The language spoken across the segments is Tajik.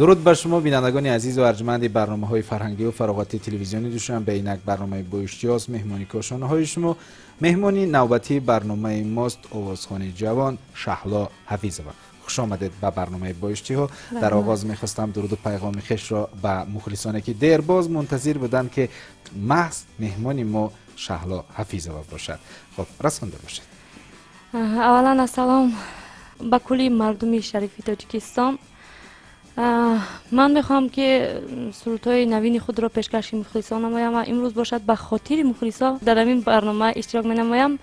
درود بر شما بینندگان عزیز و ارجمند برنامه‌های فرهنگی و فراغتی تلویزیونی دوشم به اینک برنامه بویشتیاز مهمانی کاشانه های شما. مهمانی نوبتی برنامه ماست آوازخوان جوان شهلا حفیظова. خوش آمدید به برنامه بایشتی ها. در آغاز میخواستم درود و پیغام خویش را به مخلصانی که دیر باز منتظر بودند که محض مهمانی ما شهلا حفیظова باشد. خب رسانده باشید. اولا السلام به کلی مردمی شریف تاجیکستان. من میخوام که سرودهای نوین خود را پیشکش مخلصان نمایم و امروز باشد به خاطر مخلصان در این برنامه اشتراک می نمایم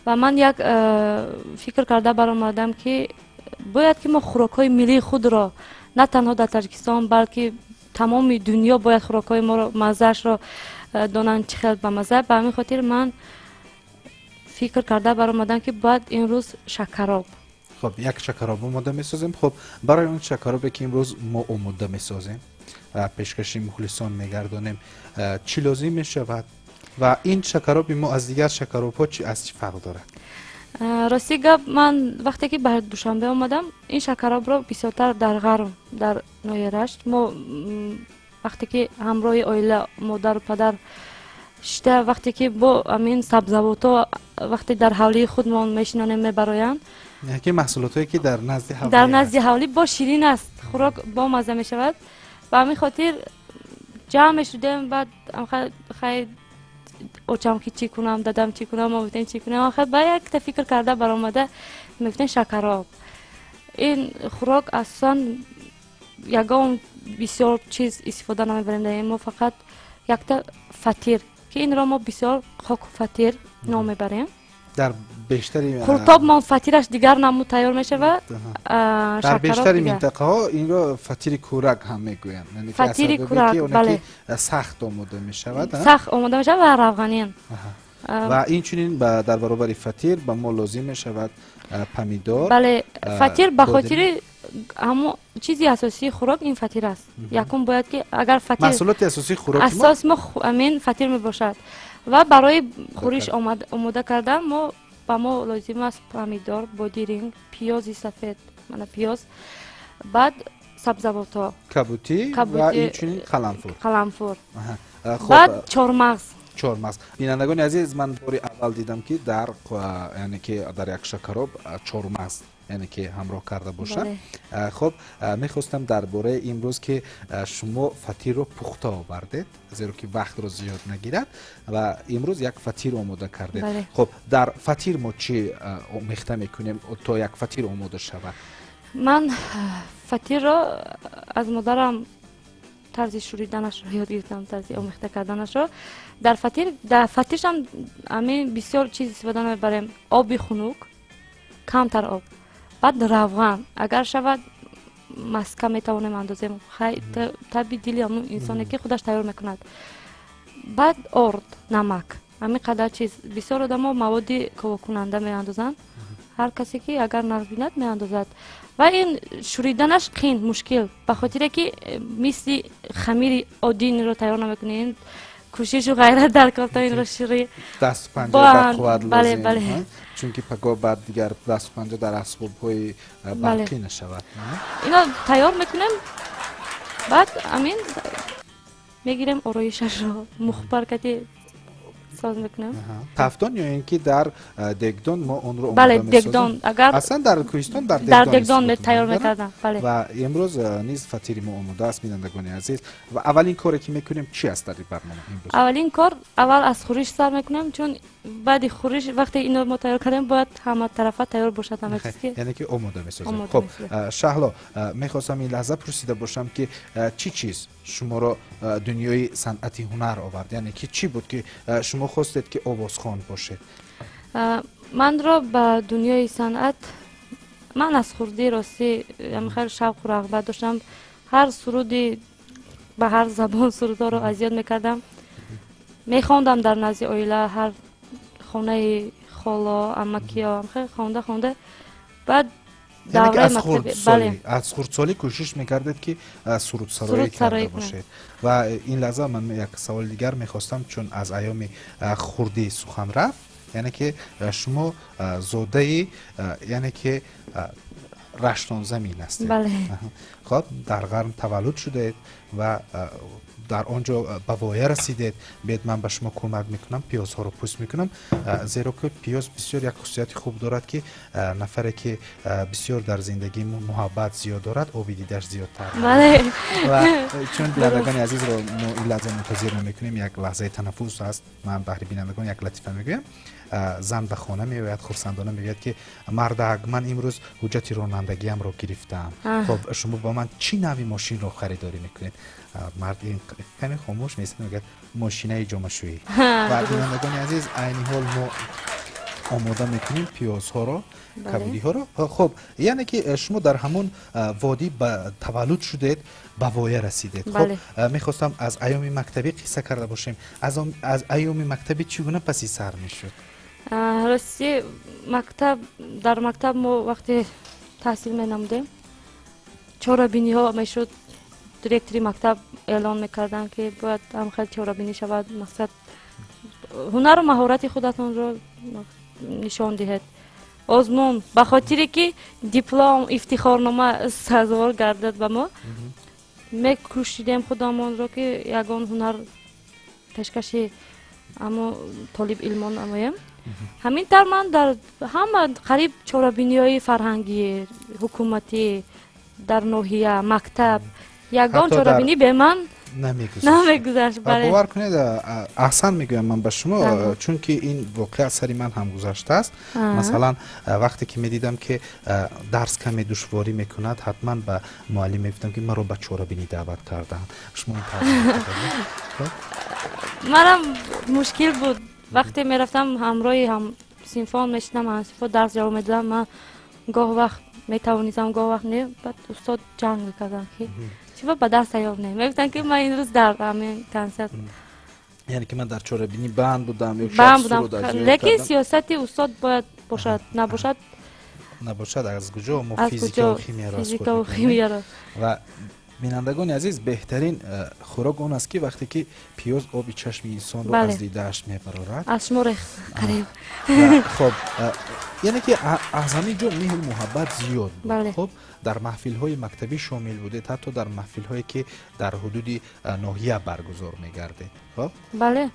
و من یک فکر کرده برآمدم که باید که ما خوراک‌های ملی خود را نه تنها در تاجیکستان بلکه تمام دنیا باید خوراک‌های ما را مزه‌اش را دانند چه خیلی به مزه. به همین خاطر من فکر کرده برآمدم که باید امروز شکراب. خب یک شکراب آماده میسازیم. خب برای اون شکرابی که امروز ما آماده میسازیم پیشکشی مخلصان میگردانیم چی لازم میشود و این شکراب ما از دیگر شکراب ها از چی فرق داره؟ راستی گپ من وقتی که به دوشنبه آمدم این شکراب را بسیارتر در غرب در نوی رشت ما وقتی که همراه اویله مادر و پدر شده وقتی که با امین سبزوات وقتی در حولی خودمان میشنانیم میبرایم یکی محصولات هایی که در نزد حولی با شیرین است خوراک با مزه می شود و همین خاطر جمع شدیم بعد خیلی اوچم که چی کنم دادم چی کنم ما بودیم چی کنم آخر با یک فکر کرده برآمده میگفتن شکراب. این خوراک اصلا یگان بسیار چیز استفاده نمیبریم در ما فقط یک تا فطیر که این را ما بسیار خاک فطیر نام میبریم. در بیشتری خورتاب ما فطیرش دیگر نمو تیار می شود. در بیشتری منطقه ها این را فطیر کورک هم میگویند. یعنی فطیر کورک بله سخت آماده می شود. سخت آماده می شود و روغنین. و این چنین در برابر فطیر به ما لازم می شود پمیدار. بله فطیر به خاطر همون چیزی اساسی خوراک این فطیر است. یکم باید که اگر فطیر محصولات اساسی خوراک اساس ما امین فطیر می باشد و برای خورش آماده کردن ما لازم است پمیدار، بادرنگ، پیاز سفید، من پیاز، بعد سبزوات ها، کبوتی و این چنین قلنفور. بعد چهارمغز. بینندگان عزیز من باری اول دیدم که در یعنی که در یک شکراب چهارمغز یعنی که همراه کرده باشد. خب میخواستم درباره امروز که شما فطیر رو پخته آوردید زیرا که وقت رو زیاد نگیرد و امروز یک فطیر آماده کردید. خب در فطیر ما چی آمیخته میکنیم تا یک فطیر آماده شود؟ من فطیر را از مادرم طرز شوریدنش رو یاد گرفتم، طرز آمیخته کردنش رو. در فطیرش هم همین بسیار چیز استفاده نمیبریم. آب خنک، کمتر آب، بعد روغن اگر شود مسکه میتوانیم اندازیم خیلی طبیعی دلی همون انسانی که خودش تیار میکند. بعد ارد، نمک، همین قدر چیز. بسیار آدم ها مواد کواکننده میاندازند، هر کسی که اگر نبیند میاندازد و این شوریدنش قین مشکل به خاطر که مثل خمیر عادی رو تیار نمیکنین کوشش و غیرت در کار تا این رو شوری دست پنجه در قوت لازم. بله. چون که پگاه بعد دیگر دست پنجه در اسباب های برقی نشود. اینا تیار میکنیم بعد امین میگیریم آرایشش رو مخبر کتی ساز میکنیم. تفتان یا اینکه در دگدان ما اون رو بله دگدان اگر اصلا در کوهستان در دگدان تیار میکردم. بله و امروز نیز فطیر ما آماده است بینندگان عزیز و اولین کاری که میکنیم چی است در این برنامه امروز؟ اولین کار اول از خورش سر میکنیم چون بعد خورش وقتی اینو ما تیار کردیم باید همه طرفه تیار باشد همه چیز یعنی که آماده میسازیم. خب شهلا میخواستم این لحظه پرسیده باشم که چی چیز شما را دنیای صنعت هنر آورد، یعنی که چی بود که شما خواستید که آوازخوان باشید؟ من را به دنیای صنعت من از خردی راستی خیلی شوق و رغبت داشتم. هر سرودی به هر زبان سرودا رو اذیت میکردم، میخواندم در نزد اویله هر خانه خالا امکیا خیلی خوانده بعد یعنی از خردسالی کوشش میکردید که سرود سرایی کرده باشید. و این لحظه من یک سوال دیگر میخواستم چون از ایام خردی سخن رفت، یعنی که شما زاده یعنی که رشتان زمین است. بله. خب در قرن تولد شده و در آنجا به وایه رسیدید. بیاید من به شما کمک میکنم، پیاز ها رو پوست میکنم، زیرا که پیاز بسیار یک خصوصیت خوب دارد که نفری که بسیار در زندگی محبت زیاد دارد آب دیدش زیادتر. بله. و چون بینندگان عزیز رو این لحظه منتظر میکنیم، یک لحظه تنفس است. من بهر بینندگان یک لطیفه میگویم. زن به خانه میآید، خرسندانه میگوید که مردک من امروز حجت رانندگی ام رو گرفتم. خب شما با من چی نوی ماشین رو خریداری میکنید؟ مرد این کمی خاموش میست، میگه ماشینه جامشویی. و بینندگان عزیز عین حال ما آماده میکنیم پیاز ها رو، کبودی ها رو. خب یعنی که شما در همون وادی به تولد شدید، به وایه رسیدید. خب میخواستم از ایام مکتبی قصه کرده باشیم. از ایام مکتبی چگونه پسی سر میشد؟ راستی مکتب، در مکتب ما وقتی تحصیل مینمودیم چهاربینی ها میشد، دیرکتری مکتب اعلان میکردن که باید هم خیلی چهاربینی شود، مقصد هنر و مهارت خودتون رو نشان دهید. آزمون به خاطری که دیپلم افتخارنامه سزاوار گردد به ما، میکوشیدیم خودمون رو که یگان هنر پیشکشی اما طالب علمان نمایم. همین در من در همه قریب چهاربینی های فرهنگی حکومتی در ناحیه مکتب یگان چهاربینی به من نمیگذشت. باور کنید احسن میگویم من به شما، چون که این واقعا سری من هم گذشته است. مثلا وقتی که میدیدم که درس کمی دشواری میکند، حتما به معلم میگفتم که مرا به چهاربینی دعوت کردن. شما این منم مشکل بود وقتی میرفتم همراه هم صنفان میشدم، هم صنفان درس جواب میدادم، من گاه وقت میتوانیدم گاه وقت نه، بعد استاد جنگ میکردن که چرا به درس ایاب نه، میگفتن که من این روز در همین کنسرت، یعنی که من در چهاربینی بند بودم یا بند بودم، لیکن سیاست استاد باید باشد، نباشد از کجا؟ ما فیزیکا و خیمیا را و بینندگان عزیز بهترین خوراک اون است که وقتی که پیاز آب چشم انسان رو از دیده‌اش میبرارد، از شما قریب. خب یعنی که از همین جا مهر محبت زیاد بود. خب در محفل های مکتبی شامل بوده، حتی در محفل هایی که در حدود ناحیه برگزار میگرده. خب بله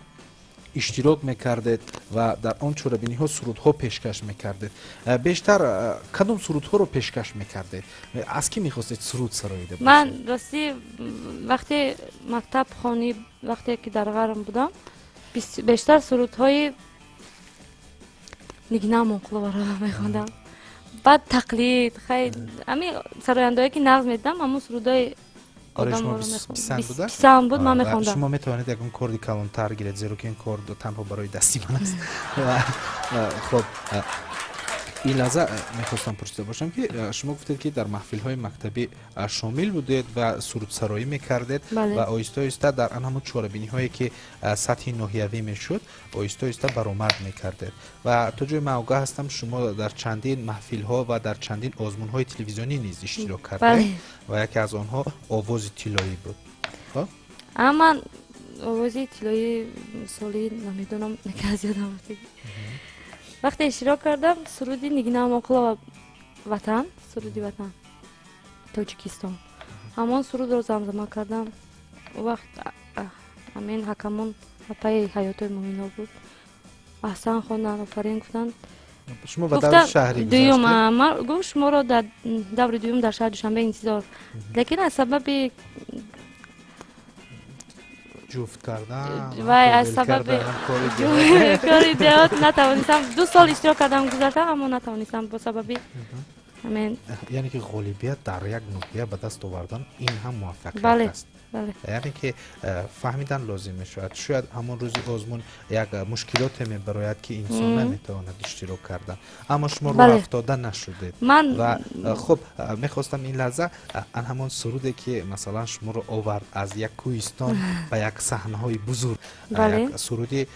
اشتراک میکردید و در آن چهاربینی ها سرودها پیشکش میکردید. بیشتر کدام سرودها رو پیشکش میکردید؟ از کی میخواستید سرود سراییده باشید؟ من راستی وقتی مکتب خانی وقتی که در غرم بودم بیشتر سرودهای نگینه منقلو را میخوندم. بعد تقلید خیلی همین سرایندهایی که نغز میدم همون سرودهای آدم رو میخوندم. پسند بود من میخوندم. شما میتوانید یک کردی کلانتر گیرید، زیرا که این کرد تنها برای دستی من است. خب این لحظه میخواستم پرسیده باشم که شما گفتید که در محفل های مکتبی شامل بودید و سرود سرایی میکردید و آیسته آیسته در آن همون چهاربینی هایی که سطح ناحیوی میشد آیسته آیسته برآمد میکردید و تا جای من آگاه هستم شما در چندین محفل ها و در چندین آزمون های تلویزیونی نیز اشتراک کردید و یکی از آنها آواز طلایی بود. اما آواز طلایی سالی نمیدونم نکاز یادم رفت. وقتی اشتراک کردم سرودی نگینه منقلو وطن، سرودی وطن تاجیکستان، همان سرود رو زمزمه کردم. وقت همین حکمون پای حیات مومینا بود، احسن خوندن آفرین گفتن. شما به دور شهری گذاشتید؟ من گفت شما رو در دور دوم در شهر دوشنبه انتظار، لیکن از سبب جفت کردن و از سبب کاری دیات نتوانستم. 2 سال اشتراک کردم گذاشتم اما نتوانستم با سبب همین. یعنی که غالبیت در یک ناحیه به دست آوردن این هم موفقیت است. یعنی که فهمیدن لازم میشود. شاید همون روزی آزمون یک مشکلات میبراید که انسان نمیتواند اشتراک کردن، اما شما رو افتاده نشدید. و خب میخواستم این لحظه ان همون سرودی که مثلا شما رو آورد از یک کوهستان به یک صحنه های بزرگ، یک سرودی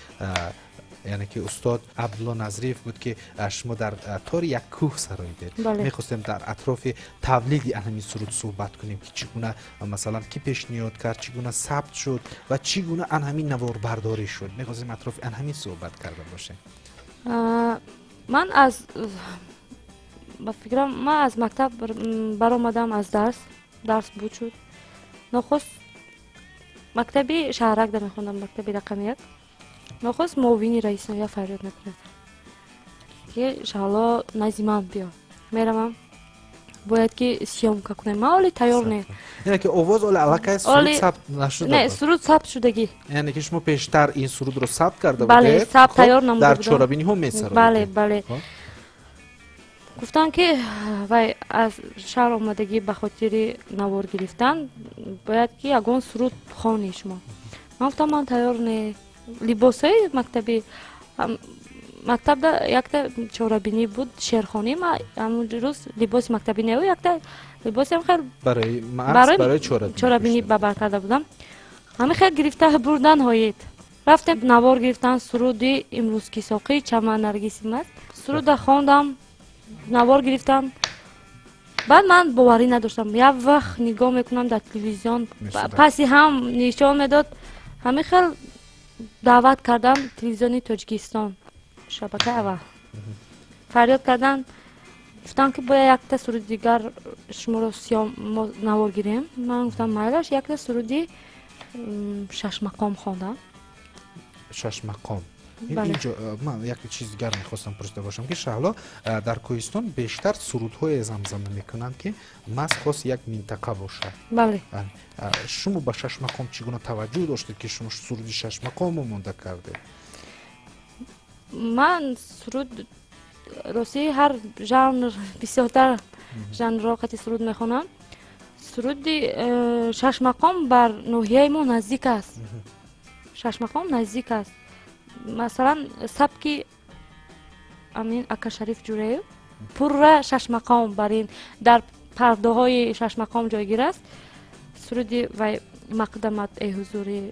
یعنی که استاد عبدالله نظریف بود که شما در تار یک کوه سراییدید. میخواستیم در اطراف تولید همین سرود صحبت کنیم که چگونه مثلا کی پیشنهاد کرد، چگونه ثبت شد و چگونه همین نوار برداری شد. میخواستیم اطراف همین صحبت کرده باشه. من از ба фикрам ман аз мактаб баромадам, аз дарс буд шуд. нохост мактаби шаҳракда мехондам, мактаби рақами 1. нохост муовини раис ноҳия фарёд мекунад ки шаҳло назди ман биё, меравам, бояд ки сёмка кунем. ман оли тайёр не. яъне ки овоз оли аллакай суруд сабт нашуда не, буд? суруд сабт шудагӣ. яъне ки шумо пештар ин сурудро сабт карда бале, будед? сабт тайёр намуда дар будам. чорабиниҳо месароидед? бале, бале. гуфтам ки вай аз шаҳр омадагӣ ба хотири навор гирифтан бояд ки ягон суруд хони шумо. ман гуфтам ман тайёр не. либосҳои мактаби мактабда якта чорабинӣ буд, шерхонӣ. ман ҳамун рӯз либоси мактаби неу якта либосиам хел барои мағз, барои чорабинӣ бабар карда будам. ҳамин хел гирифта бурдан ҳоед. рафтем навор гирифтан суруди имрӯзки соқӣ чаман наргиси маст. суруда хондам, навор гирифтам. баъд ман боварӣ надоштам. як вақт нигоҳ мекунам дар телевизион, паси ҳам нишон медод. ҳамин хел даъват кардам телевизиони Тоҷикистон, шабакаи аввал. фарёд кардан, гуфтам ки бояд якта суруди дигар шуморо мо навор гирем. ман гуфтам майлаш, якта суруди шашмақом хондам. шашмақом. бале. инҷо ман як чизи дигар мехостам пурсида бошам ки шаҳло дар Кӯҳистон бештар сурудҳое замзама мекунанд ки маҳз хос як минтақа бошад. бале. шумо ба шашмақом чӣ гуна таваҷҷӯҳ доштед ки шумо суруди шашмақомо монда кардед? ман суруд рости ҳар жанр бисёртар жанрро қати суруд мехонам. суруди шашмақом бар ноҳияи мо наздик аст. шашмақом наздик аст. масалан сабки амин ака Шариф Ҷуреев пурра шашмақом бар ин дар пардаҳои шашмақом ҷойгир аст. суруди вай мақдамат э ҳузури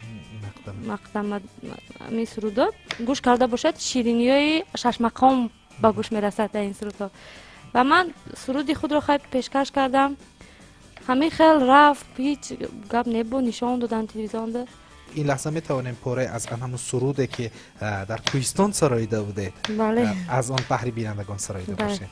мақдамат амин сурудо гӯш карда бошад, шириниёи шашмақом ба гӯш мерасад дар ин сурудҳо. ва ман суруди худро хай пешкаш кардам. ҳамин хел рафт, ҳеҷ гап небуд, нишон додан телевизионда. ин лаҳза метавонем пораи аз ҳамун суруде ки дар Кӯҳистон сароида будед, бале, аз он баҳри бинандагон сароида бошед.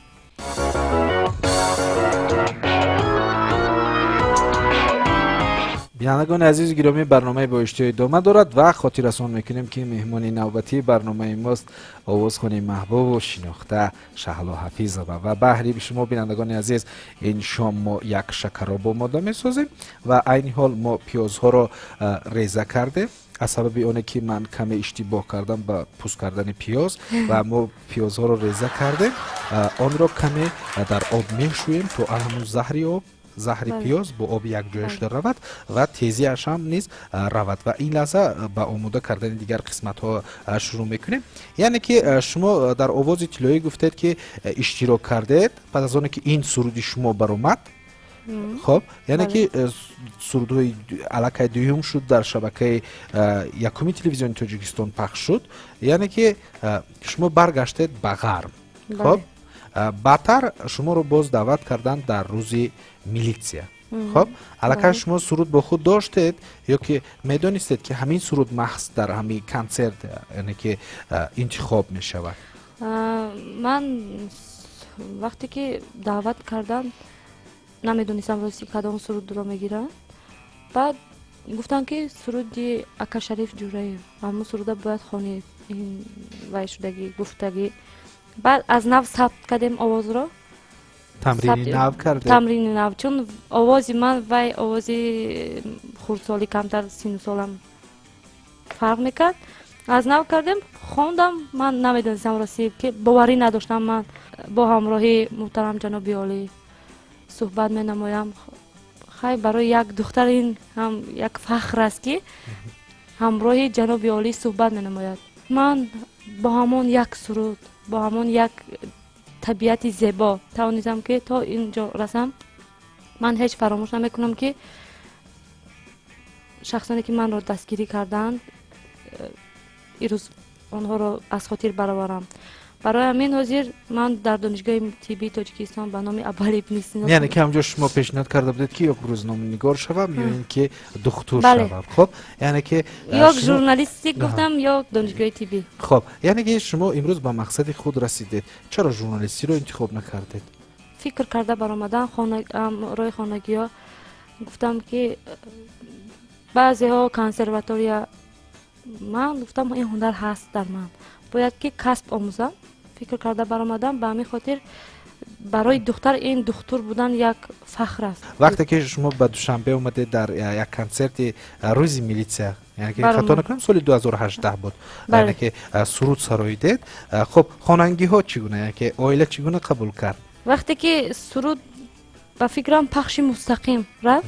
бинандагони азизу гиромӣ, барномаи боиштиҳо идома дорад ва хотиррасон мекунем ки меҳмони навбатии барномаи мост овозхони маҳбубу шинохта Шаҳло Ҳафизова. ва баҳри шумо бинандагони азиз, ин шом мо як шакароб омода месозем ва айни ҳол мо пиёзҳоро реза кардем. аз сабаби оне ки ман каме иштибоҳ кардам ба пӯст кардани пиёз ва мо пиёзҳоро реза кардем, онро каме дар об мешӯем то ҳамун заҳри пиёз бо оби якҷоя шуда равад ва тезиаш ҳам низ равад. ва ин лаҳза ба омода кардани дигар қисматҳо шурӯъ мекунем. яъне ки шумо дар овози тиллоӣ гуфтед ки иштирок кардед пас аз оне ки ин суруди шумо баромад. хоб, яъне ки сурудҳои аллакай дуюм шуд, дар шабакаи якуми телевизиони Тоҷикистон пахш шуд. яъне ки шумо баргаштед ба ғарб. хоб, баъдтар шуморо боз даъват карданд дар рӯзи милитсия. хоб, аллакай шумо суруд бо худ доштед ё ки медонистед ки ҳамин суруд маҳз дар ҳамин консерт яъне ки интихоб мешавад? ман вақте ки даъват карданд намедонистам рости кадом сурудро мегиранд. баъд гуфтанд ки суруди ака Шариф Ҷуреев, ҳамун суруда бояд хонед, ин вай шудагӣ гуфтагӣ. баъд аз нав сабт кардем овозро. тамрини нав кардем. тамрини нав, чун овози ман вай овози хурдсоли камтар сину солам фарқ мекард. аз нав кардем, хондам. ман намедонистам рости ки боварӣ надоштам. ман бо ҳамроҳи муҳтарам ҷаноби олӣ суҳбат менамоям. хай барои як духтар ин ҳам як фахр аст ки ҳамроҳи ҷаноби олӣ суҳбат менамояд. ман бо ҳамон як суруд, бо ҳамон як табиати зебо тавонистам ки то инҷо расам. ман ҳеҷ фаромӯш намекунам ки шахсоне ки манро дастгирӣ карданд, ирӯз онҳоро аз хотир бароварам. барои ҳамин ҳозир ман дар донишгоҳи тиббии Тоҷикистон ба номи Аббали ибн Сино, яъне ки ҳамҷо шумо пешниҳод карда будед ки ёк рӯзноманигор шавам ё ин ки духтур шавам. хоб, яъне ки ёк журналистик гуфтам, ёк донишгоҳи тиббӣ. хоб, яъне ки шумо имрӯз ба мақсади худ расидед. чаро журналистиро интихоб накардед? فکر کرده برآمدن روی خانگی ها گفتم که بعضی ها کنسرواتوریا، من گفتم این هنر هست در من، باید که کسب آموزم. فکر کرده برآمدم، به همین خاطر برای دختر این دکتر بودن یک فخر است. وقتی که شما به دوشنبه اومده در یک کنسرت روز میلیسیا، یعنی که خطا نکنم سال 2018 بود، یعنی که سرود سراییدید، خب خوانندگی ها چگونه، یعنی که عائله چگونه قبول کرد؟ وقتی که سرود به فکرم پخش مستقیم رفت،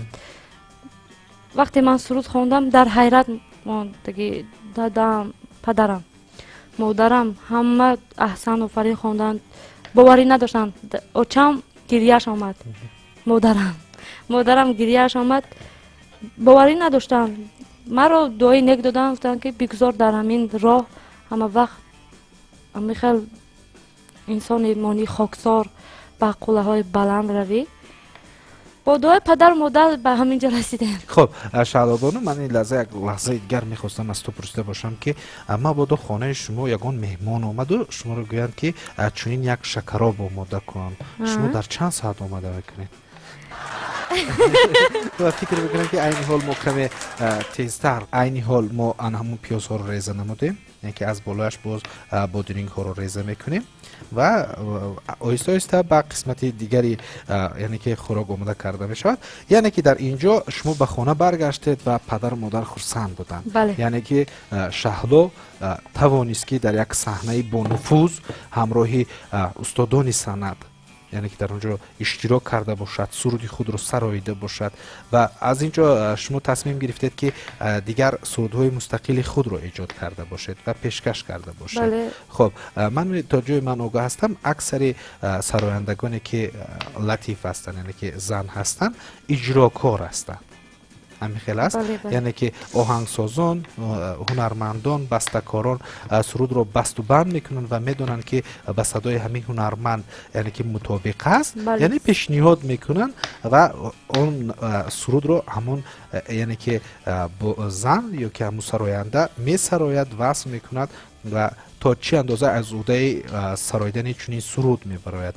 وقتی من سرود خواندم در حیرت ماند دیگه. دادم، پدرم، مادرم همه احسان آفرین خواندند، باوری نداشتند. اوچم گریهش آمد، مادرم گریهش آمد، باوری نداشتند. مرا دعای نیک دادن، گفتند که بگذار در همین راه همه وقت میخل انسان مانی خاکسار به قله های بلند روی. با دعای پدر و مادر به همینجا رسیدیم. خب شهلا بانو، من این لحظه دیگر میخواستم از تو پرسیده باشم که مبادا خانه شما یگان مهمان آمد و شما رو گویند که چنین یک شکراب آماده کنن، شما در چند ساعت آماده میکنید؟ و فکر میکنم که این حال ما کمی تیزتر، این حال ما همون پیاز ها رو ریزه نمودیم، یعنی که از بالایش باز بادرینگ ها رو ریزه میکنیم و آهسته آهسته به قسمت دیگری یعنی که خوراک آماده کرده می شود. یعنی که در اینجا شما به خانه برگشتید و پدر و مادر خرسند بودند. بله. یعنی که شهلا توانست که در یک صحنه با نفوذ همراهی استادان سند، یعنی که در اونجا اشتراک کرده باشد، سرودی خود رو سراییده باشد و از اینجا شما تصمیم گرفتید که دیگر سرودهای مستقل خود رو ایجاد کرده باشید و پیشکش کرده باشید. بله. خب من تا جای من آگاه هستم اکثر سرایندگانی که لطیف هستند، یعنی که زن هستند، اجراکار هستند. همین خیلی است. بله. یعنی که آهنگسازان، هنرمندان، بسته‌کاران سرود رو بست و بند میکنن و میدونن که به صدای همین هنرمند یعنی که مطابق است. بله. یعنی پیشنهاد میکنن و اون سرود رو همون یعنی که زن یا که همون سراینده میسراید، وصل میکند و تا چی اندازه از عهده سراییدن چنین سرود میبراید.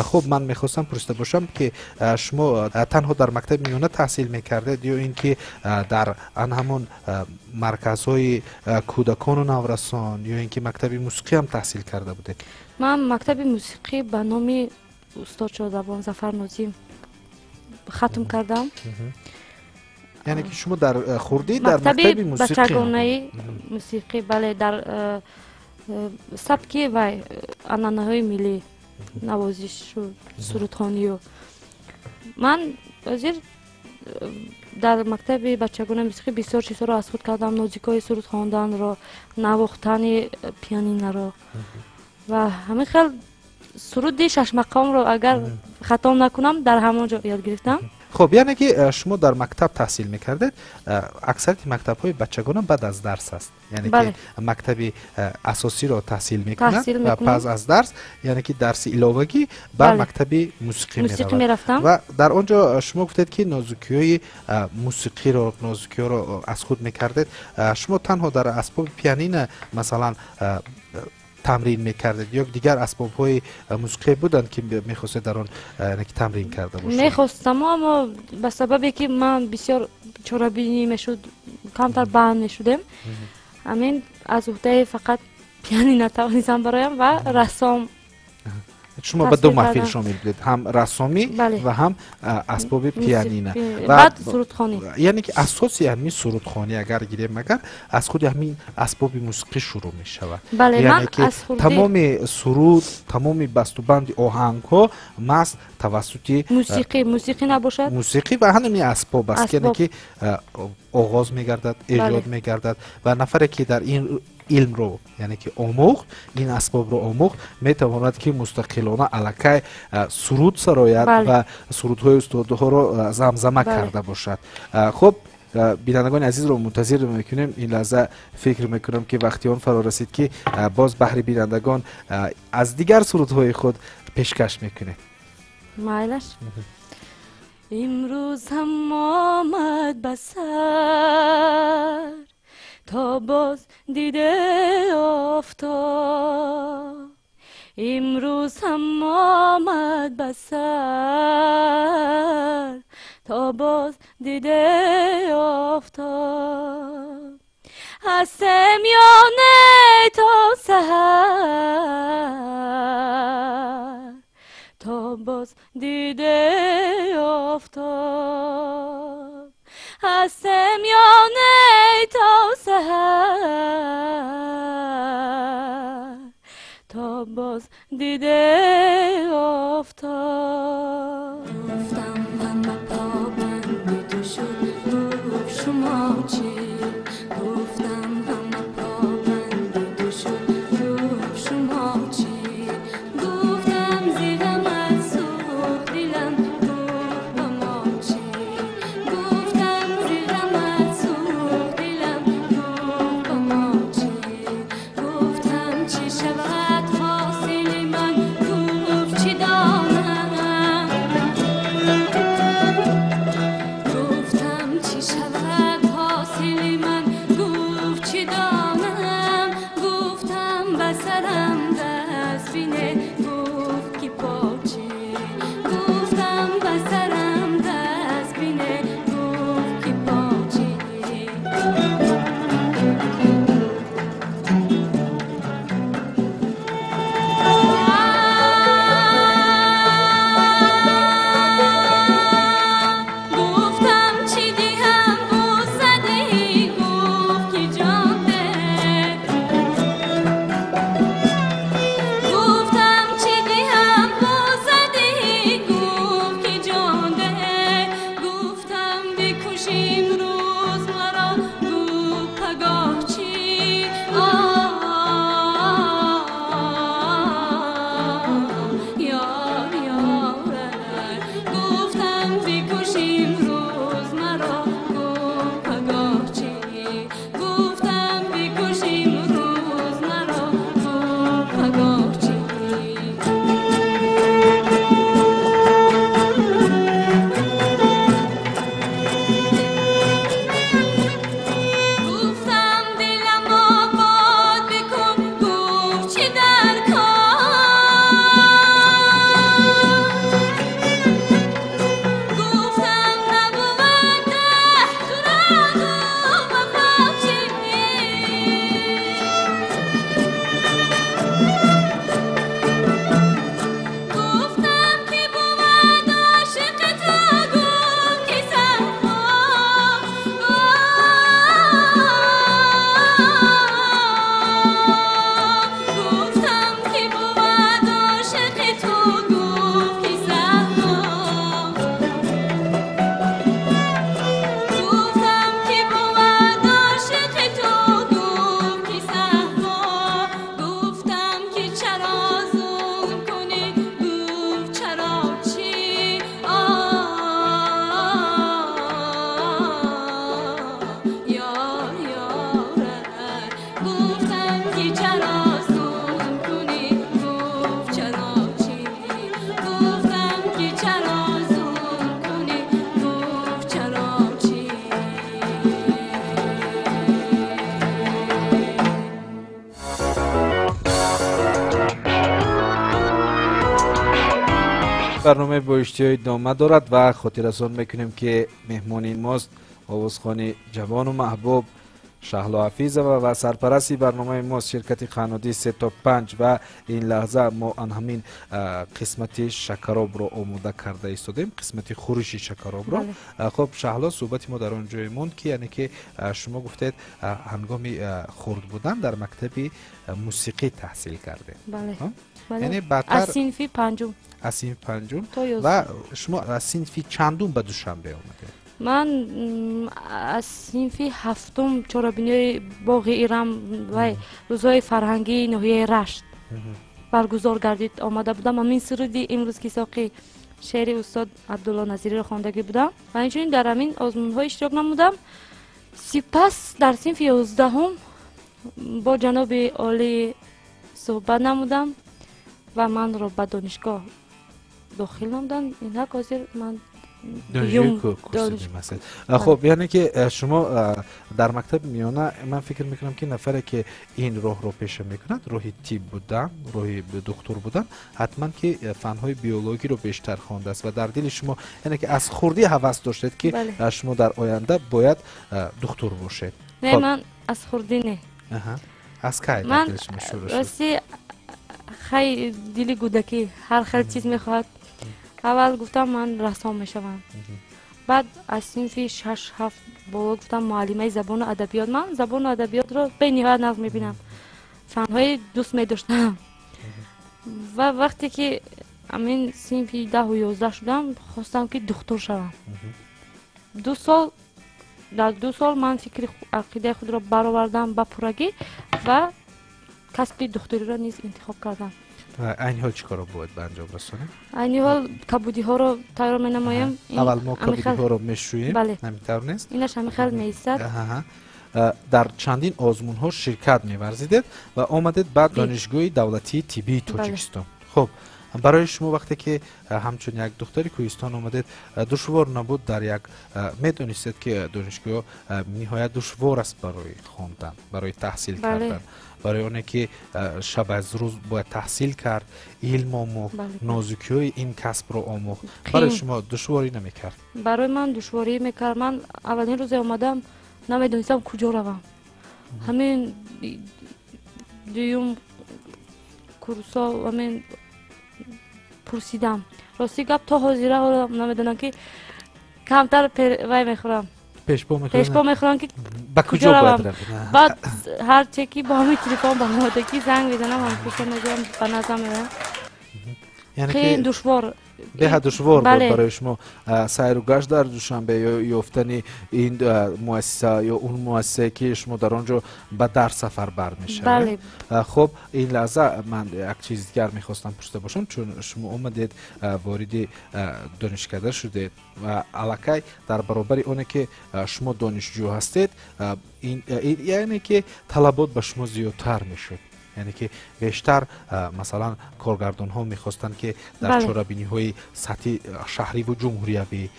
خب من میخواستم پرسیده باشم که شما تنها در مکتب میانه تحصیل میکردید یا اینکه در همون مرکزهای کودکان و نورسان یا اینکه مکتب موسیقی هم تحصیل کرده بودید؟ من مکتب موسیقی به نام استاد شادروان ظفر نازیم ختم کردم. یعنی که شما در خوردی در مکتب موسیقی بچگانه موسیقی، بله، در سبکی و عنعنه‌های ملی نوازش و سرودخوانی. و من وزیر در مکتب بچگانه موسیقی بسیار چیزا را از خود کردم، نوزیکای سرود خواندن را، نواختن پیانین را و همین خیلی سرود شش مقام را اگر خطا نکنم در همونجا یاد گرفتم. خب یعنی که شما در مکتب تحصیل میکردید، اکثریت مکتب های بچگانه بعد از درس است، یعنی بله. که مکتب اساسی را تحصیل میکنند و پس از درس یعنی که درس علاوگی به بله. مکتب موسیقی میرفتم و در آنجا شما گفتید که نازکی های موسیقی را، نازکی ها را از خود میکردید. شما تنها در اسباب پیانین مثلا تمرین میکردید یا دیگر اسباب های موسیقی بودند که میخواستید در آن تمرین کرده باشید؟ میخواستم، اما به سببی که من بسیار چرابینی میشد، کمتر بند میشدم، همین از عهده فقط پیانی نتوانستم برایم و رسام. شما به دو محفل شامل بودید، هم رسامی بله. و هم اسباب پیانینه و بعد سرودخوانی. یعنی که اساسی همین سرودخوانی اگر گیریم مگر از خود همین اسباب موسیقی شروع می شود. بله. یعنی من که تمام سرود، تمام بستوبند آهنگ ها مست توسط موسیقی نباشد، موسیقی و همین اسباب است، یعنی که آغاز می گردد، ایجاد می گردد و نفری که در این علم رو یعنی که آموخت، این اسباب رو آموخت، میتواند که مستقلانه الکی سرود سراید و سرودهای استادها رو زمزمه کرده باشد. خب بینندگان عزیز رو منتظر میکنیم. این لحظه فکر میکنم که وقتی آن فرا رسید که باز بهر بینندگان از دیگر سرودهای خود پیشکش میکنه. مایلش امروز هم آمد بسر تا باز دیده آفتاب، امروز هم آمد بسر تا باز دیده آفتاب هستم یا نه تا سحر تا باز دیده آفتاب هستم یا نه تا سحر تا باز دیده آفتاب گفتم همه پابند تو شد گفت شما چی گفتم همه پابند تو شد گفت شما چی گفتم زیرم از سوخت دلم گفت با ما چی گفتم زیرم از سوخت دلم گفت با ما چی گفتم چی شود حاصل من گفت چی دانم گفتم چی شود حاصل من گفت چی دانم گفتم بسرم دست بینه گفت کی پاچی گفتم بسرم دست بینه گفت کی پاچی گفتم چی دیم بوسدهی گفت کی جان ده گفتم چی دیم بوسدهی گفت کی جان ده گفتم بکشیم روز مرا گفت پگاه چی گفتم بکشیم روز مرا گفت پگاه چی گفتم بکشیم روز مرا گفت پگاه چی گفتم دلم آباد بکن گفت چی در گفتم نبود ده تو را گفت وفا چی گفتم که بود عاشق تو گفت که صفا گفتم که بود عاشق تو گفت که صفا گفتم که بود عاشق تو گفت که صفا گفتم که چرا زون کنی گفت چرا چی یار گفتم که چرا زون کنی گفت چرا چی گفتم که چرا زون کنی گفت چرا چی برنامه بویشتی های ادامه دارد و خاطررسان میکنیم که مهمانی ماست آوازخوان جوان و محبوب شهلا حفیظ و سرپرستی برنامه ماست شرکت قنادی 3 تا 5 و این لحظه ما همین قسمت شکراب رو آماده کرده ایستادیم قسمت خورش شکراب رو. خب شهلا صحبت ما در آنجای موند که یعنی که شما گفتید هنگام خرد بودن در مکتب موسیقی تحصیل کرده. بله یعنی از بعدتر صنف پنجم از صنف پنجم تا یازدهم. و شما از صنف چندم به دوشنبه آمده؟ من از صنف هفتم چهاربینی باغ ایران و روزهای فرهنگی ناحیه رشت برگزار گردید آمده بودم. همین سرودی امروز که ساقی شعر استاد عبدالله نظیری را خواندگی بودم و اینچنین در همین آزمون‌های اشتراک نمودم. سپس در صنف 11 با جناب عالی صحبت نمودم و من را به دانشگاه داخل نمودن. اینک حاضر من دانشجوی کورسیدیم هستید. خب یعنی که شما در مکتب میانه من فکر میکنم که نفره که این راه رو پیشه میکند راهی طب بودن، راهی دکتر بودن، حتما که فنهای بیولوژی رو بیشتر خوانده است و در دل شما یعنی که از خوردی هوس داشتید که بله. شما در آینده باید دکتر باشید. نه خب. من از خوردی نه. از کی در من دل شما شروع شد؟ راستی خیلی دلی کودکی هر خیلی چیز میخواد. اول گفتم من رسام میشوم. بعد از صنف 6 7 بالا گفتم معلمه زبان و ادبیات. من زبان و ادبیات رو به نهایت نقد میبینم. فنهای دوست می‌داشتم. و وقتی که همین صنف 10 و 11 شدم خواستم که دکتر شوم. 2 سال در 2 سال من فکر عقیده خود را برآوردم به پورگی و کسب دکتری را نیز انتخاب کردم. این حال چی کارو باید به انجام رسونیم؟ این حال کبودی ها رو تیار می نمایم. اول ما کبودی ها رو میشوییم. بله. نمی‌طور نیست؟ اینش همه خیلی می‌ایستد. در چندین آزمون ها شرکت می‌ورزیدید و آمدید بعد دانشگاه دولتی طبی تاجیکستان. خب برای شما وقتی که همچون یک دختری کوهستان آمدید دشوار نبود در یک میدونستید که دانشگاه نهایت دشوار است برای خواندن، برای تحصیل کردن، برای اونه که شب از روز باید تحصیل کرد، علم آموخت، نازکی های این کسب رو آموخت. برای شما دشواری نمیکرد؟ برای من دشواری میکرد. من اولین روز آمدم نمیدونستم کجا روم. همین دویم کورسا همین پرسیدم. راستی گپ تا حاضره ها نمیدونم که کمتر وای میخورم. پیش پا میخورم که با کجا باید روم. بعد هر چکی با همین تلفن با مادکی زنگ میزنم من پشت میگم به نظر میبرم. خیلی دشوار به دشوار بود برای شما سیر و گشت در دوشنبه یا یافتن این مؤسسه یا اون مؤسسه که شما در آنجا به در سفر برمیشه. بله. خب این لحظه من یک چیز دیگر میخواستم پرسیده باشم، چون شما اومدید وارد دانشکده شدید و الکی در برابر اونه که شما دانشجو هستید این یعنی که طلبات به شما زیادتر میشد، یعنی که بیشتر مثلا کارگردان ها میخواستن که در چاره‌بینی های سطحی شهری و جمهوری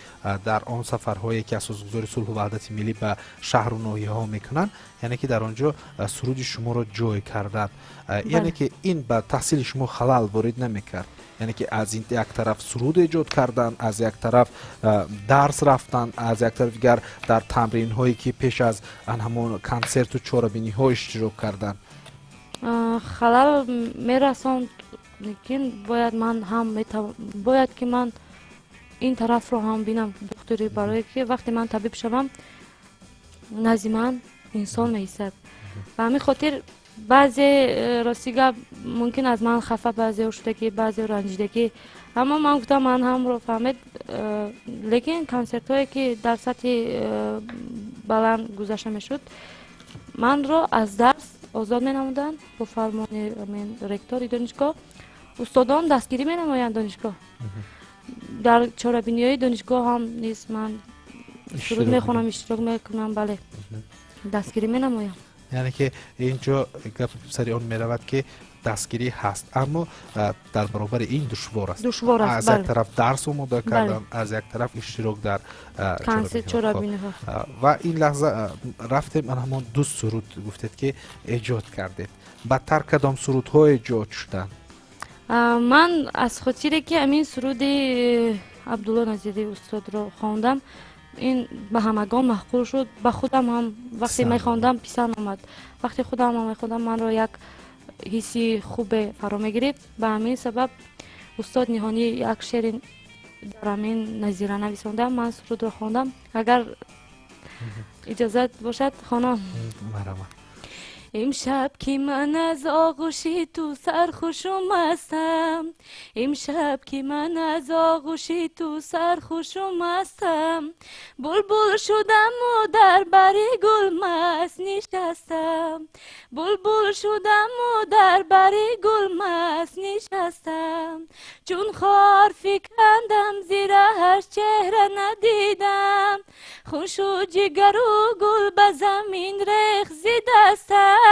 در آن سفرهایی که اساسگذار صلح و وحدت ملی به شهر و ناحیه ها میکنن، یعنی که در آنجا سرود شما را جای کردن. یعنی که این به تحصیل شما خلل وارد نمیکرد، یعنی که از این یک طرف سرود ایجاد کردن، از یک طرف درس رفتن، از یک طرف دیگر در تمرین هایی که پیش از همون کنسرت و چاره‌بینی ها اشتراک کردن. خلال میرساند، لیکن باید من هم باید که من این طرف رو هم بینم دکتری، برای که وقتی من طبیب شوم نزد من انسان میایستد و همین خاطر بعضی راستیگه ممکن از من خفه بعضی شده که بعضی رنجیده که اما من گفتم من هم رو فهمید، لیکن کنسرت هایی که در سطح بلند گذاشته میشد من رو از درس آزاد می نمودن با فرمان رکتور دانشگاه. استادان دستگیری می نمایند دانشگاه. در چاره‌بینی های دانشگاه هم نیست من سرود می خونم، اشتراک می کنم. بله دستگیری می نمایم. یعنی که اینجا گپ سری آن می رود که دستگیری هست، اما در برابر این دشوار است. دشوار است. از یک طرف درس آماده کردن، از یک طرف اشتراک در چاره‌بینی ها. و این لحظه رفتیم من همون 2 سرود گفتید که ایجاد کردید. بدتر کدام سرود ها ایجاد شدن؟ من از خاطری که امین سرود عبدالله نظیری استاد رو خواندم، این به همگان محقور شد. به خودم هم وقتی می خواندم پسند آمد. وقتی خودم هم می خواندم من رو یک حسی خوب فرا می گرفت. به همین سبب استاد نهانی یک شعر در همین نظیره نویساندم، من سرود رو خواندم. اگر اجازت باشد خوانم. امشب که من از آغوشی تو سرخوشم هستم، امشب که من از آغوشی تو سرخوشم هستم، بلبل شدم و در بر گل مست نشستم، بلبل شدم و در بر گل مست نشستم، چون خار فکندم زیرش چهره ندیدم، خوش و جگر و گل به زمین ریخت زی دستم،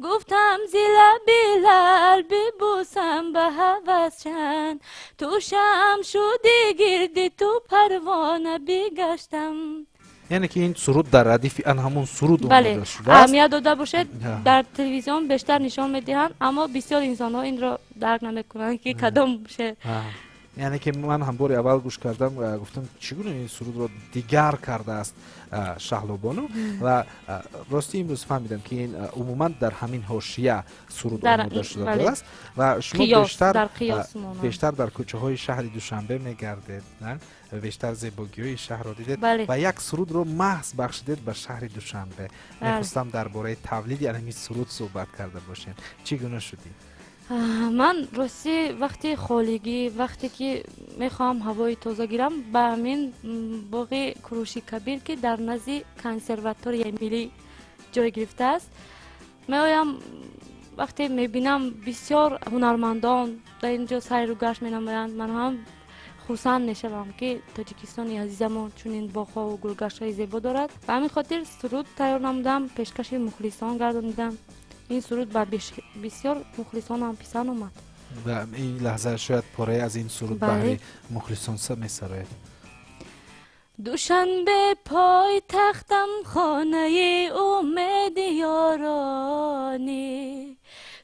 گفتم زی لبی لعل ببوسم به هوس چند، تو شم شدی گرد تو پروانه بگشتم. یعنی که این سرود در ردیف ان همون سرود بله اومده شده است. اهمیت داده باشد در تلویزیون بیشتر نشان میدهند، اما بسیار انسان ها این را درک نمیکنند که کدام باشه. یعنی که من هم بار اول گوش کردم و گفتم چگونه این سرود رو دیگر کرده است شهلا بانو و راستی امروز فهمیدم که این عموما در همین حاشیه سرود آماده شده است و شما بیشتر در کوچه های شهر دوشنبه میگردید و بیشتر زیبایی های شهر را دیدید و یک سرود رو محض بخشیدید به شهر دوشنبه. میخواستم درباره تولید یعنی سرود صحبت کرده باشین. چگونه شدی؟ من راستی وقتی خالگی وقتی که میخوام هوای تازه گیرم به همین باغ کروشی کبیر که در نزد کنسرواتوری ملی جای گرفته است میایم، وقتی میبینم بسیار هنرمندان در اینجا سیر و گشت مینمایند، من هم خوشحال میشوم که تاجیکستان عزیزمون چنین باغ‌ها و گلگشت‌های زیبا دارد. به همین خاطر سرود تیار نمودم، پیشکش مخلصان گرداندم. این سرود با بسیار مخلصان هم پسند اومد و این لحظه شاید پاره از این سرود برای مخلصان می‌سراید. دوشنبه پای تختم خانه امید یارانی،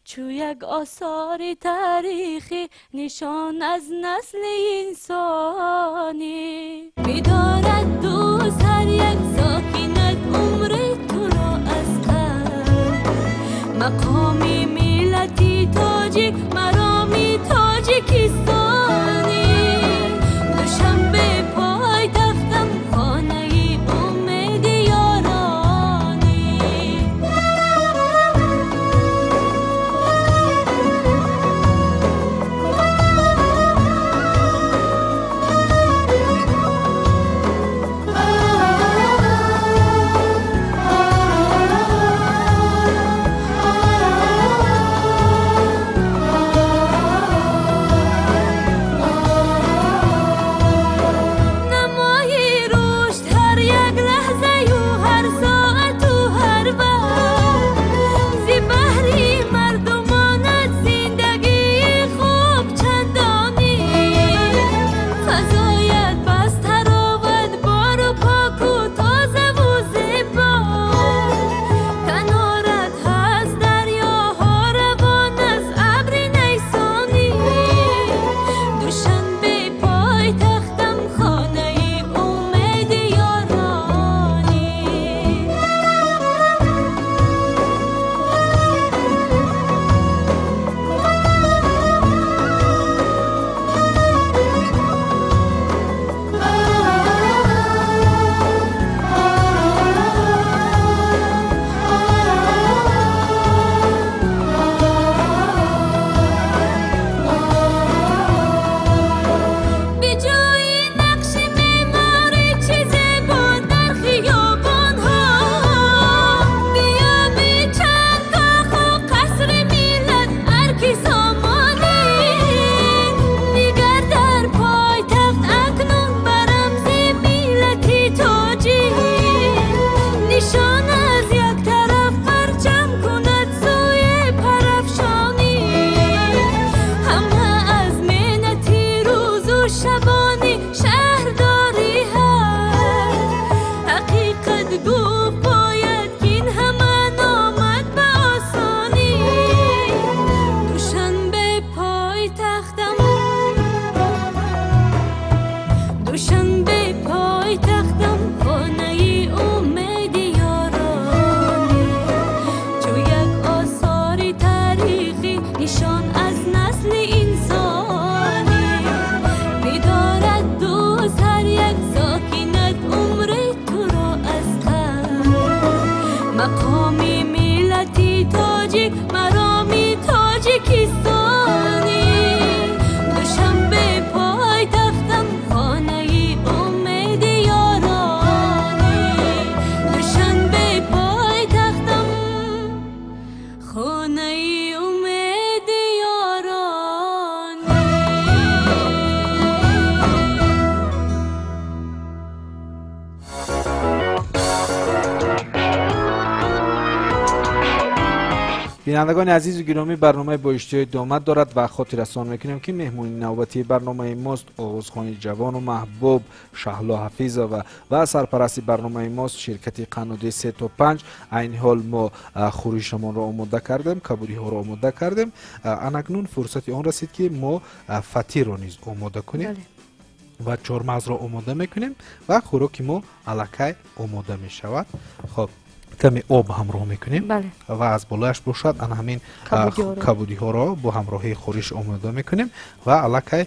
چو یک آثار تاریخی نشان از نسل انسانی، می‌دارد دوست هر یک ساکنت عمر تو را از قلب، مقامی ملتی تاجیک مرامی تاجیکستانی، دوشنبه پای تختم خانه امید یارانی. بینندگان عزیز و گرامی، برنامه بایشتی ادامه دارد و خاطر رسان میکنیم که مهمون نوبتی برنامه ماست آغوزخانی جوان و محبوب شهلا حفیظ و سرپرست برنامه ماست شرکت قنادی 3 تا 5. این حال ما خورشمان را آماده کردیم، کبودی ها را آماده کردیم. اناکنون فرصت آن رسید که ما فطیر را نیز آماده کنیم و چهارمغز را آماده میکنیم و خوراک ما الکی آماده می شود. خب کمی آب همراه میکنیم و از بالایش باشد انا همین کبودی ها را با همراهی خورش آماده میکنیم و الکی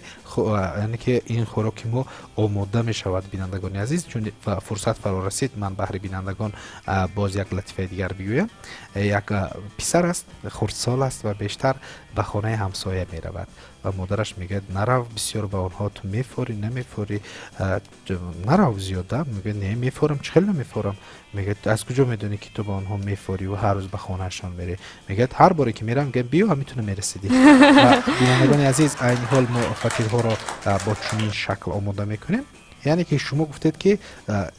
یعنی که این خوراک ما آماده می شود. بینندگان عزیز، چون فرصت فرا رسید من بهر بینندگان باز یک لطیفه دیگر بگویم. یک پسر است، خردسال است و بیشتر به خانه همسایه می رود و مادرش میگه نرو، بسیار به آنها تو میفوری نمیفوری، نرو زیاده. میگه نه میفورم، چخیل نمیفورم. میگه از کجا میدونی که تو به آنها میفوری و هر روز به خانهشان میری؟ میگه هر باری که میرم میگه بیا میتونه میرسیدی. بینندگان عزیز، این حال ما فطیرها را با چنین شکل آماده میکنیم. یعنی که شما گفتید که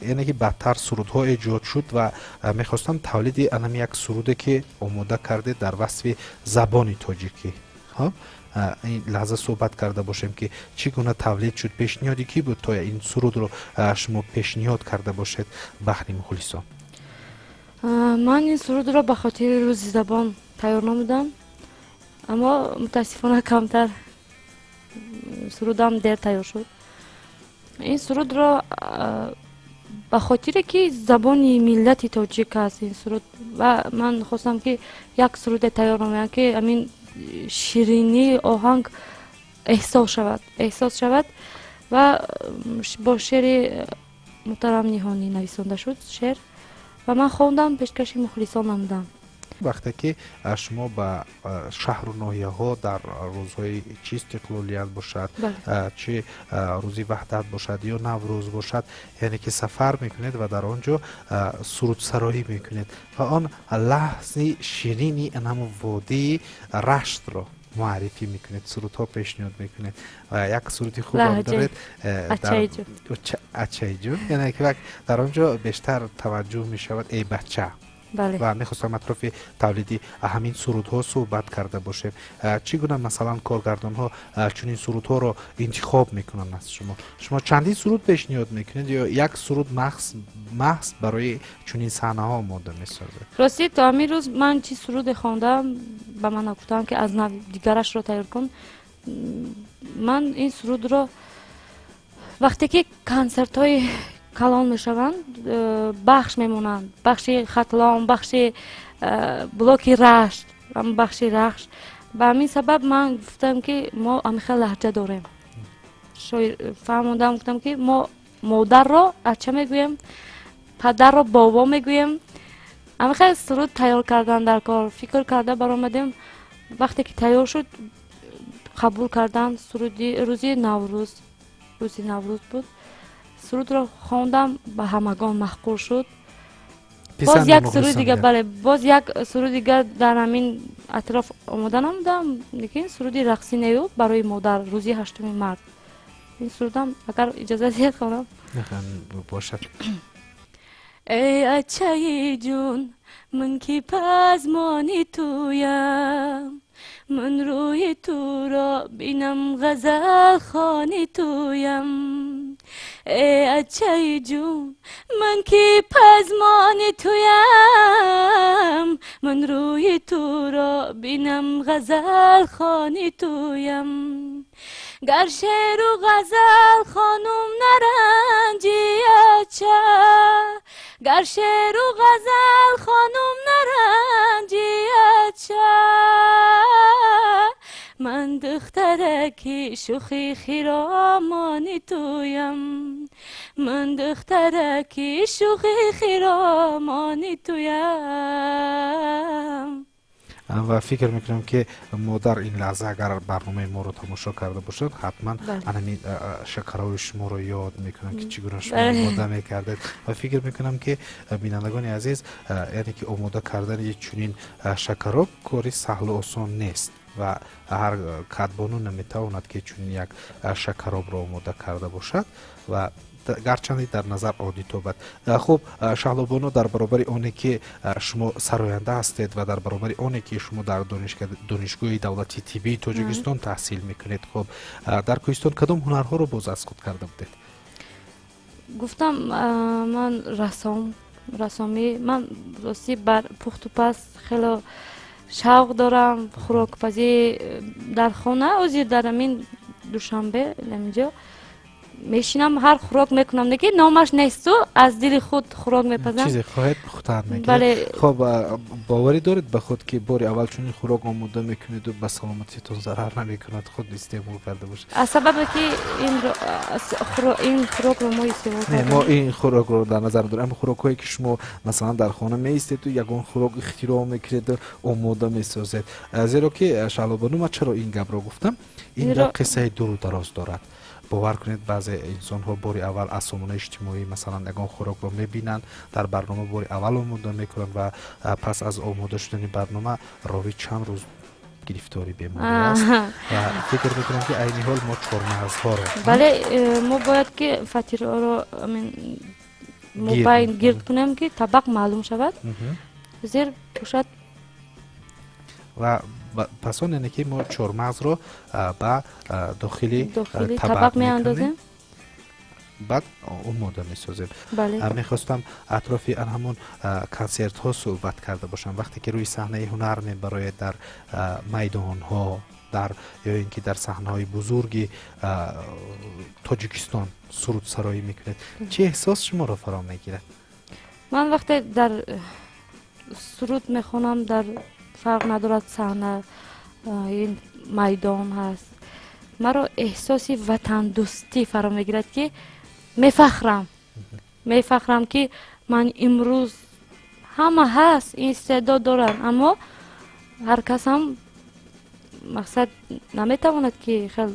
یعنی که بدتر سرودها ایجاد شد و میخواستم تولید انم یک سروده که آماده کرده در وصف زبان تاجیکی. خب این لحظه صحبت کرده باشیم که چگونه تولید شد، پیشنهادی کی بود تا این سرود رو شما پیشنهاد کرده باشید بحری مخلصان؟ من این سرود رو به خاطر روز زبان تیار نمودم، اما متاسفانه کمتر سرودم دیر تیار شد. این سرود رو به خاطر که زبانی ملت تاجیک است این سرود و من خواستم که یک سرود تیار نمودم که همین شیرینی آهنگ احساس شود و با شعر محترم نیهانی نویسنده شد شعر و من خواندم، پیشکش مخلصان نمودم. وقتی که شما به شهر و ناحیه ها در روزهای چه استقلالیت باشد، چه روزی وحدت باشد یا نوروز باشد، یعنی که سفر میکنید و در آنجا سرود سرایی میکنید و آن لحظه شیرینی انم وادی رشت را معرفی میکنید، سرودها پیشنهاد میکنید و یک سرودی خوب هم دارید اچای جون، یعنی که وقت در آنجا بیشتر توجه میشود ای بچه. و میخواستم اطراف تولیدی همین سرودها صحبت کرده باشیم. چگونه مثلا کارگردان ها چنین سرودها رو انتخاب میکنن از شما چندین سرود پیشنهاد میکنید یا یک سرود محض برای چنین صحنه ها آماده میسازه؟ راستی تا همین روز من چی سرود خواندم به من گفتن که از نو دیگرش رو تیار کن. من این سرود رو وقتی که کنسرت های کلان میشوند بخش میمونند، بخش خطلان، بخش بلوک رشت، بخش رخش. به همین سبب من گفتم که ما همیشه لهجه داریم. فهموندم گفتم که ما مادر را اچه میگویم، پدر را بابا میگویم. همیشه سرود تیار کردن در کار فکر کرده برآمدیم. وقتی که تیار شد قبول کردن سرودی روزی نوروز بود. سرود رو خواندم به همگان محقور شد. باز یک سرود دیگه باز یک سرود دیگه در همین اطراف آماده نمودم، لیکن سرودی رقصی نیو برای مادر روزی 8 مارس. این سرودم اگر اجازه دید خواندم باشد. ای اچای جون من کی پزمانی تویم، من روی تو را بینم غزل خوانی تویم. ای اچای جون من کی پزمانی تویم، من روی تو را بینم غزل خوانی تویم. گر شعر و غزل خانم نرنجی اچه، گر شعر و غزل خانم نرنجی اچه. من دخترکی شوخی خیرامانی تویم، من دخترکی شوخی خیرامانی تویم. و فکر میکنم که مادر این لحظه اگر برنامه ما رو تماشا کرده باشد حتما همین شکرهای شما رو یاد میکنم که چگونه شما آماده میکردید و فکر میکنم که بینندگان عزیز یعنی که آماده کردن یک چنین شکرها کاری سهل و آسان نیست و هر کدبانو نمیتواند که چون یک شکراب را آماده کرده باشد و гарчанде дар назар оддӣ тобад. Хуб, Шаҳлобоно, дар баробари оне ки шумо сароянда ҳастед ва дар баробари оне ки шумо дар донишгоҳи давлати тиббии Тоҷикистон таҳсил мекунед, хуб, дар Кӯҳистон кадом ҳунарҳоро боз аз худ карда будед? гуфтам ман рассомӣ, ман рости бар пухту пас хело шавқ дорам. хӯрокпазӣ дар хона озир дар амин душанбе инҷо мешинам, ҳар хӯрок мекунам, не ки номаш несту, аз дили худ хӯрок мепазам. чизе хоҳед пухтан мегиред. Бале. Хоб, боварӣ доред ба худ ки бори аввал чунин хӯрок омода мекунеду ба саломатиятон зарар намекунад, худ истеъмол карда бошед? аз сабабе ки ин хӯрокро мо истеъмол Не, мо ин хӯрокро дар назар дорем. Ам хӯрокҳое ки шумо масалан дар хона меистеду ягон хӯрок ихтироъ мекунеду омода месозед. Зеро ки Шаҳлобану, ман чаро ин гапро гуфтам, ин гап қиссаи дуру дароз дорад. бовар кунед баъзе инсонҳо бори аввал аз сомонаи иҷтимоӣ масалан ягон хӯрокро мебинанд, дар барнома бори аввал омода мекунанд ва пас аз омода шудани барнома роҳи чанд рӯз гирифтори беморӣ аст ва фикр мекунам ки айни ҳол мо чормағзҳоро бале мо бояд ки фатирҳоро мобайн гирд кунем ки табақ маълум шавад, зер бошад. ва пас он яне ки мо чормағзро ба дохили табақ меандозем, баъд омода месозем. Мехостам атрофи ҳамон консертҳо суҳбат карда бошам. Вақте ки рӯи саҳнаи ҳунар мебароед дар майдонҳо, ё ин ки дар саҳнаҳои бузурги Тоҷикистон сурудсароӣ мекунед, чӣ эҳсос шуморо фаро мегирад? ман вақте дар суруд мехонам, дар фарқ надорад саҳна, ин майдон ҳаст, маро эҳсоси ватандӯстӣ фаро мегирад ки мефахрам ки ман имрӯз ҳама ҳаст, истеъдод дорад, аммо ҳар кас ҳам мақсад наметавонад ки хел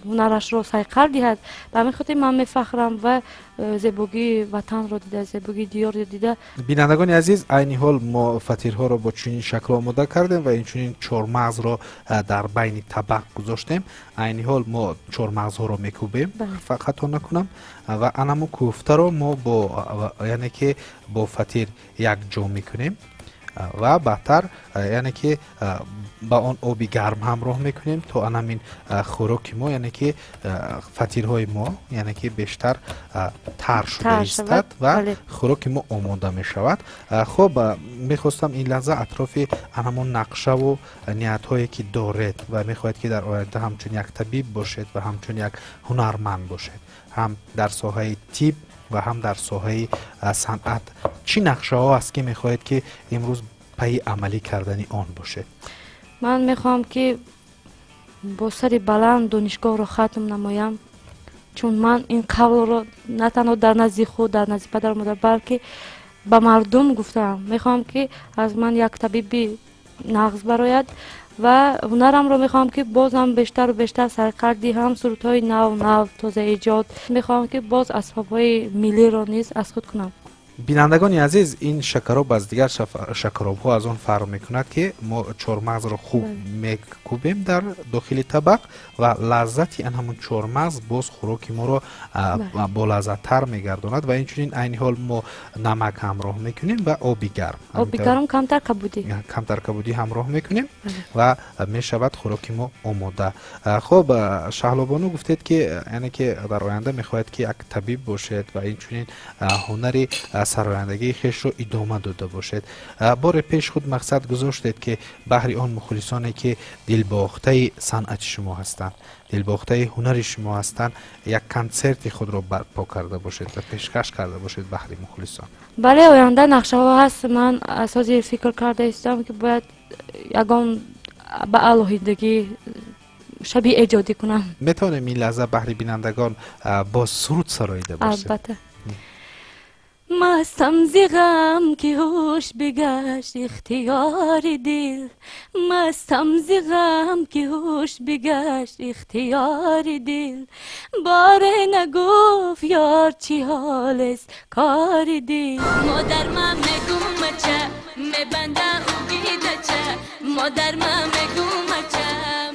ҳунарашро сайқал диҳад. ба ҳамин хотир ман мефахрам ва зебогии ватанро дида, зебогии диёрро дида. Бинандагони азиз, айни ҳол мо фатирҳоро бо чунин шакло омода кардем ва инчунин чормағзро дар байни табақ гузоштем. Айни ҳол мо чормағзҳоро мекӯбем, хато накунам, ва анамо кӯфтаро мо яъне ки бо фатир якҷо мекунем ва баъдтар яъне ки ба он оби гарм ҳамроҳ мекунем то анамин хӯроки мо яъне ки фатирҳои мо яъне ки бештар тар шуда истад ва хӯроки мо омода мешавад. Хуб, мехостам ин лаҳза атрофи ҳамон нақшаву ниятҳое ки доред ва мехоҳед ки дар оянда ҳамчун як табиб бошед ва ҳамчун як ҳунарманд бошед, ҳам дар соҳаи тиб ва ҳам дар соҳаи санъат, чӣ нақшаҳо аст ки мехоҳед ки имрӯз пайи амалӣ кардани он бошед? ман мехоҳам ки бо сари баланд донишгоҳро хатм намоям, чун ман ин қавлро на танҳо дар назди худ, дар назди падару модар, балки ба мардум гуфтаам. Мехоҳам ки аз ман як табиби нағз барояд ва ҳунарамро мехоҳам ки бозам бештару бештар сайқал диҳам, сурудҳои нав тоза эҷод. Мехоҳам ки боз асбобҳои миллиро низ аз худ кунам. Бинандагони азиз, ин шакароб аз дигар шакаробҳо аз он фарқ мекунад ки мо чормағзро хуб мекӯбем дар дохили табақ ва лаззати ҳамон чормағз боз хӯроки моро болаззаттар мегардонад ва инчунин айни ҳол мо намак ҳамроҳ мекунем ва оби гарм камтар кабудӣ ҳамроҳ мекунем ва мешавад хӯроки мо омода. Хуб, Шаҳлобону гуфтед ки яъне ки дар оянда мехоҳед ки як табиб бошед ва инчунин ҳунари сарояндагии хешро идома дода бошед. бори пеш худ мақсад гузоштед ки баҳри он мухлисоне ки дилбохтаи санъати шумо ҳастанд, дилбохтаи ҳунари шумо ҳастанд, як консерти худро барпо карда бошед ва пешкаш карда бошед баҳри мухлисон. бале, оянда нақшаҳо ҳаст. ман асоси фикр карда истам ки бояд ягон ба алоҳидагӣ шабиҳ эҷодӣ кунам. метавонем ин лаҳза баҳри бинандагон бо суруд сароида бошем? албатта. مستم ز غم که هوش بگشت اختیار دل، مستم ز غم که هوش بگشت اختیار دل، باره نگفت یار چی حال است کار دل. مادر من مگو مچه مبنده اوگیده چه، مادر من مگو مچه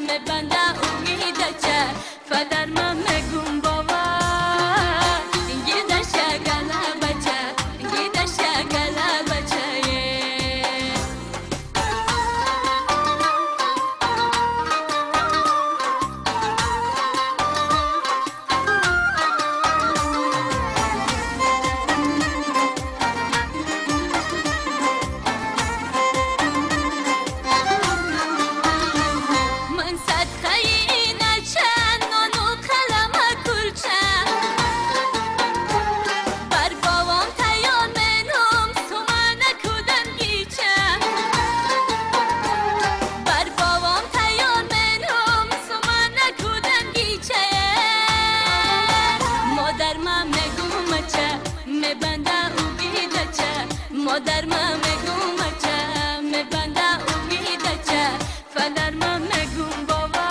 مبنده اوگیده چه، فدر من مگو بابا فدرمم نگون بابا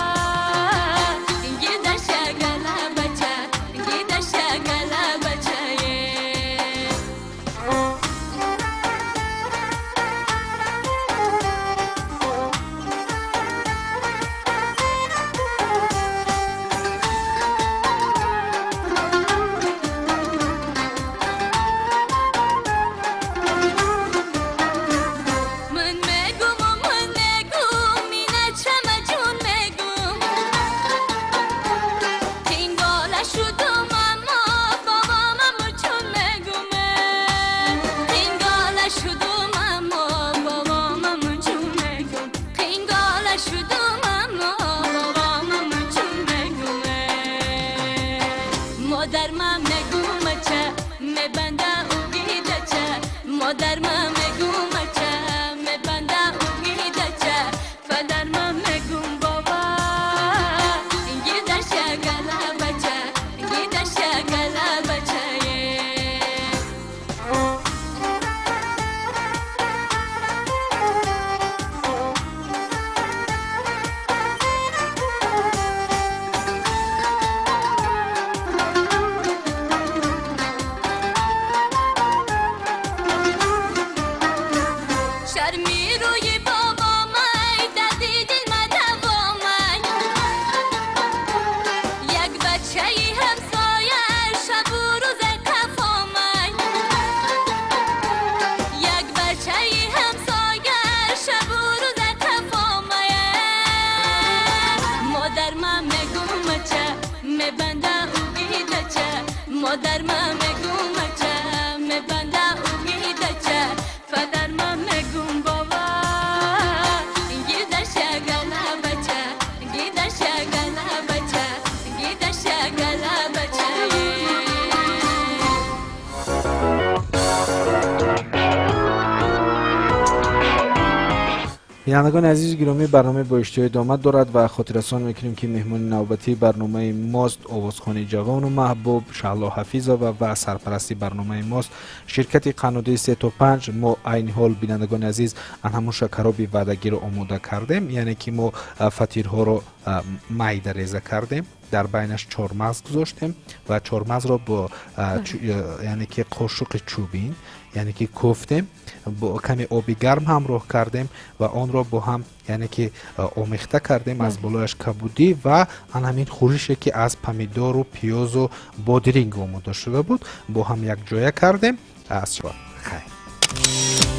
گیده شگله بچه گیده شگله بچه بینندگان عزیز گرامی، برنامه با اشتهای ادامه دارد و خاطررسان میکنیم که مهمان نوبتی برنامه ماست آوازخوان جوان و محبوب شعلا حفیظ و سرپرستی برنامه ماست شرکت قنادی 3 تا 5. ما عین حال بینندگان عزیز همون شکرابی وعدگی رو آماده کردیم، یعنی که ما فطیرها رو میده ریزه کردیم، در بینش چهارمغز گذاشتیم و چهارمغز را با یعنی که قاشق چوبین یعنی که کوفتیم، با کمی آبی گرم همراه کردیم و آن را با هم یعنی که آمیخته کردیم از بالایش کبودی و همین خورشی که از پمیدار و پیاز و بادرینگ آماده شده بود با هم یک جایه کردیم. از شما خیر.